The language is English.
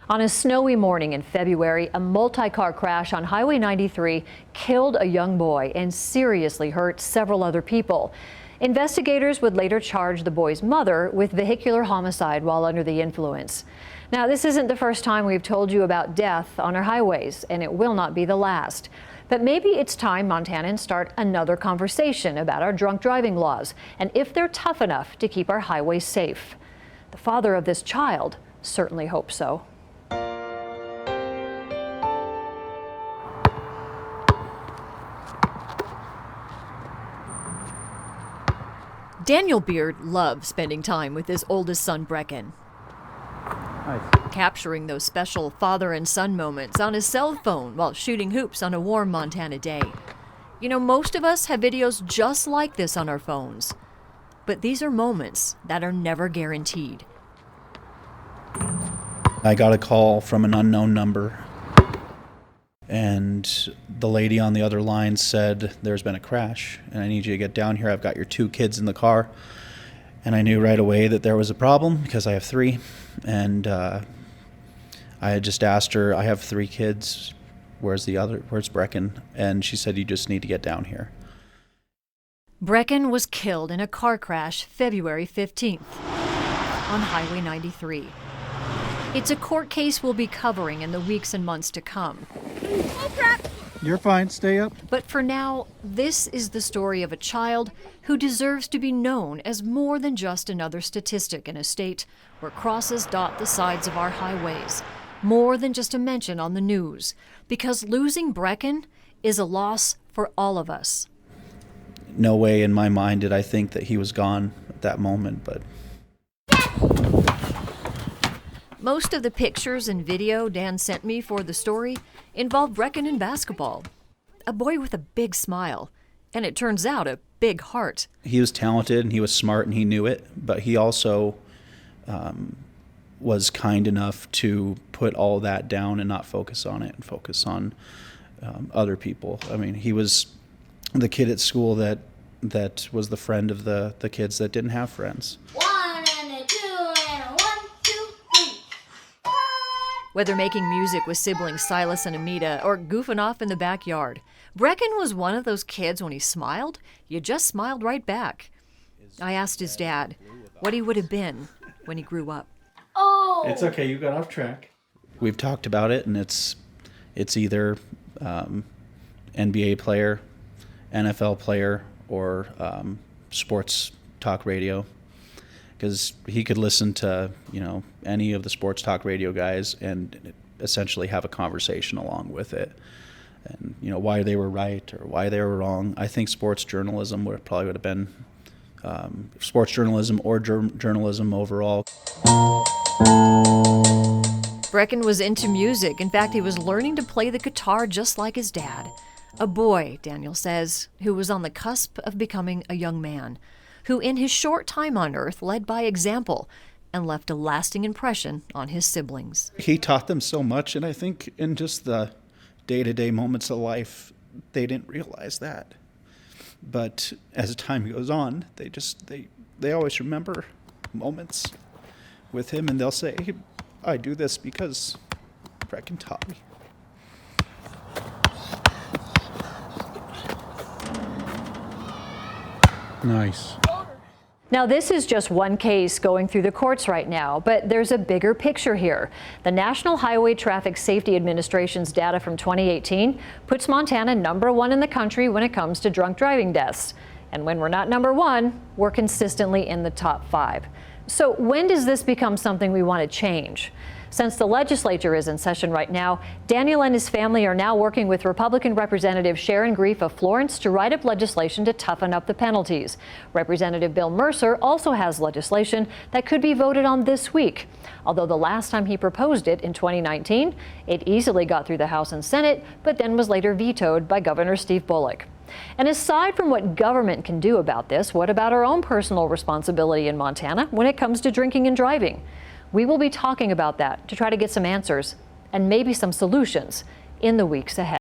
On a snowy morning in February, a multi-car crash on Highway 93 killed a young boy and seriously hurt several other people. Investigators would later charge the boy's mother with vehicular homicide while under the influence. Now, this isn't the first time we've told you about death on our highways, and it will not be the last. But maybe it's time Montanans start another conversation about our drunk driving laws and if they're tough enough to keep our highways safe. The father of this child certainly hopes so. Daniel Beard loves spending time with his oldest son, Brecken. Nice. Capturing those special father and son moments on his cell phone while shooting hoops on a warm Montana day. You know, most of us have videos just like this on our phones. But these are moments that are never guaranteed. I got a call from an unknown number, and the lady on the other line said, "There's been a crash, and I need you to get down here. I've got your 2 kids in the car." And I knew right away that there was a problem because I have 3. And I had just asked her, "I have 3 kids. Where's Brecken?" And she said, "You just need to get down here." Brecken was killed in a car crash February 15th on Highway 93. It's a court case we'll be covering in the weeks and months to come. Oh, crap. You're fine. Stay up. But for now, this is the story of a child who deserves to be known as more than just another statistic in a state where crosses dot the sides of our highways, more than just a mention on the news, because losing Brecken is a loss for all of us. No way in my mind did I think that he was gone at that moment, but Most of the pictures and video Dan sent me for the story involve Brecken in basketball. A boy with a big smile, and it turns out a big heart. he was talented and he was smart and he knew it, but he also was kind enough to put all that down and not focus on it and focus on other people. I mean, he was the kid at school that was the friend of the kids that didn't have friends. 1 and a 2 and a 1, 2, 3. Whether making music with siblings Silas and Amita or goofing off in the backyard, Brecken was one of those kids when he smiled, you just smiled right back. I asked his dad what he would have been when he grew up. Oh! It's okay, you got off track. We've talked about it, and it's either NBA player, NFL player, or sports talk radio. Because he could listen to, any of the sports talk radio guys and essentially have a conversation along with it. And, why they were right or why they were wrong. I think sports journalism would have been sports journalism or journalism overall. Brecken was into music. In fact, he was learning to play the guitar just like his dad. A boy, Daniel says, who was on the cusp of becoming a young man, who in his short time on Earth led by example and left a lasting impression on his siblings. He taught them so much, and I think in just the day-to-day moments of life, they didn't realize that. But as time goes on, they always remember moments with him, and they'll say, "Hey, I do this because Brecken taught me." Nice. Now, this is just one case going through the courts right now, but there's a bigger picture here. The National Highway Traffic Safety Administration's data from 2018 puts Montana #1 in the country when it comes to drunk driving deaths. And when we're not #1, we're consistently in the top 5. So when does this become something we want to change? Since the legislature is in session right now, Daniel and his family are now working with Republican Representative Sharon Grief of Florence to write up legislation to toughen up the penalties. Representative Bill Mercer also has legislation that could be voted on this week. Although the last time he proposed it in 2019, it easily got through the House and Senate, but then was later vetoed by Governor Steve Bullock. And aside from what government can do about this, what about our own personal responsibility in Montana when it comes to drinking and driving? We will be talking about that to try to get some answers and maybe some solutions in the weeks ahead.